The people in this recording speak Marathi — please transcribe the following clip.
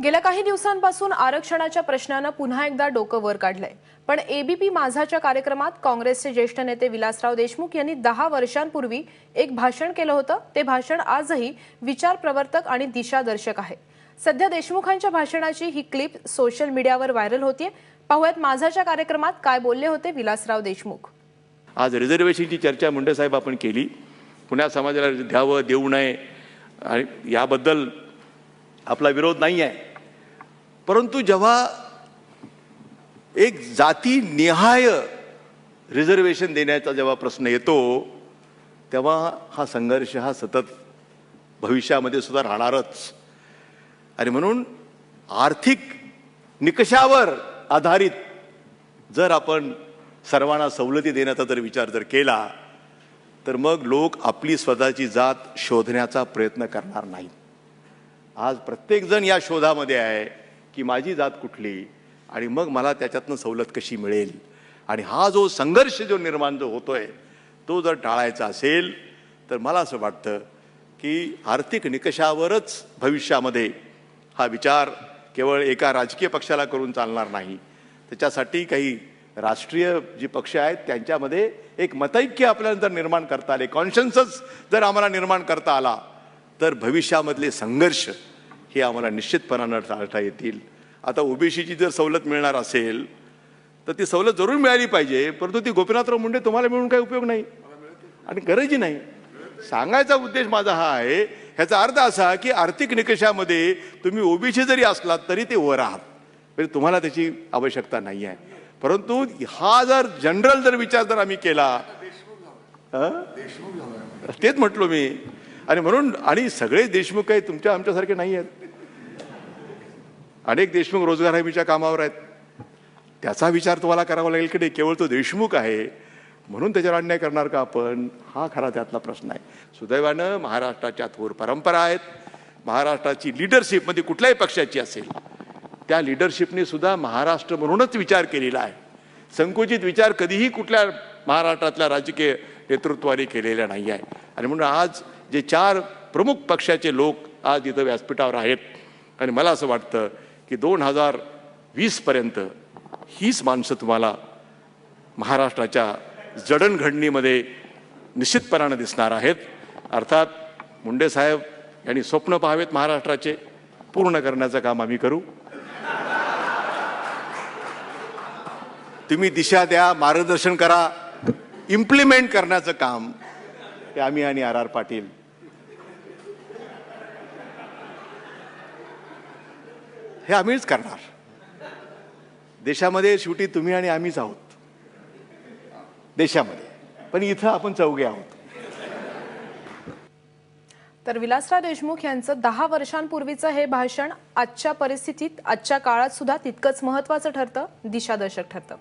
गेल्या काही दिवसांपासून आरक्षणाच्या प्रश्नानं पुन्हा एकदा डोकं वर काढलंय। पण एबीपी माझाच्या कार्यक्रमात काँग्रेसचे ज्येष्ठ नेते विलासराव देशमुख यांनी 10 वर्षांपूर्वी एक भाषण केलं होतं। ते भाषण आजही विचार प्रवर्तक आणि दिशादर्शक आहे। सध्या देशमुखांच्या भाषणाची ही क्लिप सोशल मीडियावर व्हायरल होतीये। पाहूयात माझाच्या कार्यक्रमात काय बोलले होते विलासराव देशमुख। आज रिझर्वेशनची चर्चा मुंडे साहेब आपण केली। पुण्या समाजाला द्यावं देऊ नये आणि याबद्दल आपला विरोध नाही आहे, परंतु जेव्हा एक जातीनिहाय रिझर्वेशन देण्याचा जेव्हा प्रश्न येतो तेव्हा हा संघर्ष हा सतत भविष्यामध्ये सुद्धा राहणारच। आणि म्हणून आर्थिक निकषावर आधारित जर आपण सर्वांना सवलती देण्याचा जर विचार जर केला तर मग लोक आपली स्वतःची जात शोधण्याचा प्रयत्न करणार नाहीत। आज प्रत्येकजण या शोधामध्ये आहे की माझी जात कुठली आणि मग मला त्याच्यातनं सवलत कशी मिळेल। आणि हा जो संघर्ष जो निर्माण जो होतोय तो जर टाळायचा असेल तर मला असं वाटतं की आर्थिक निकषावरच भविष्यामध्ये हा विचार केवळ एका राजकीय पक्षाला करून चालणार नाही। त्याच्यासाठी काही राष्ट्रीय जी पक्ष आहेत त्यांच्यामध्ये एक मतैक्य आपल्याला जर निर्माण करता आले, कॉन्शन्सस जर आम्हाला निर्माण करता आला तर भविष्यामधले संघर्ष हे आम्हाला निश्चितपणानं टाळता येतील। आता ओबीसीची जर सवलत मिळणार असेल तर ती सवलत जरूर मिळाली पाहिजे, परंतु ती गोपीनाथराव मुंडे तुम्हाला मिळून काही उपयोग नाही आणि गरजही नाही। सांगायचा उद्देश माझा हा आहे, ह्याचा अर्थ असा की आर्थिक निकषामध्ये तुम्ही ओबीसी जरी असलात तरी ते वर आहात, म्हणजे तुम्हाला त्याची आवश्यकता नाही आहे। परंतु हा जर जनरल जर विचार जर आम्ही केला तेच म्हटलो मी। आणि म्हणून आणि सगळे देशमुख काही तुमच्या आमच्यासारखे नाही आहेत। अनेक देशमुख रोजगार हमीच्या कामावर आहेत, त्याचा विचार तुम्हाला करावा लागेल की नाही केवळ तो देशमुख आहे म्हणून त्याच्यावर अन्याय करणार का आपण, हा खरा त्यातला प्रश्न आहे। सुदैवानं महाराष्ट्राच्या थोर परंपरा आहेत। महाराष्ट्राची लिडरशिप मध्ये कुठल्याही पक्षाची असेल त्या लिडरशिपने सुद्धा महाराष्ट्र म्हणूनच विचार केलेला आहे। संकुचित विचार कधीही कुठल्या महाराष्ट्रातल्या राजकीय नेतृत्वाने केलेला नाही आहे। आणि म्हणून आज जे 4 प्रमुख पक्षाचे लोक आज इथं व्यासपीठावर आहेत आणि मला असं वाटतं की 2020 पर्यंत हीच माणसं तुम्हाला महाराष्ट्राच्या जडणघडणीमध्ये निश्चितपणाने दिसणार आहेत। अर्थात मुंडे साहेब यांनी स्वप्न पाहावेत महाराष्ट्राचे, पूर्ण करण्याचं काम आम्ही करू। तुम्ही दिशा द्या, मार्गदर्शन करा, इम्प्लिमेंट करण्याचं काम हे आम्ही आणि आर पाटील हे आम्हीच करणार। देशामध्ये शेवटी तुम्ही आणि आम्हीच आहोत देशामध्ये, पण इथं आपण चौघे आहोत। तर विलासराव देशमुख यांचं 10 वर्षांपूर्वीचं हे भाषण आजच्या परिस्थितीत आजच्या काळात सुद्धा तितकंच महत्त्वाचं ठरतं, दिशादर्शक ठरतं।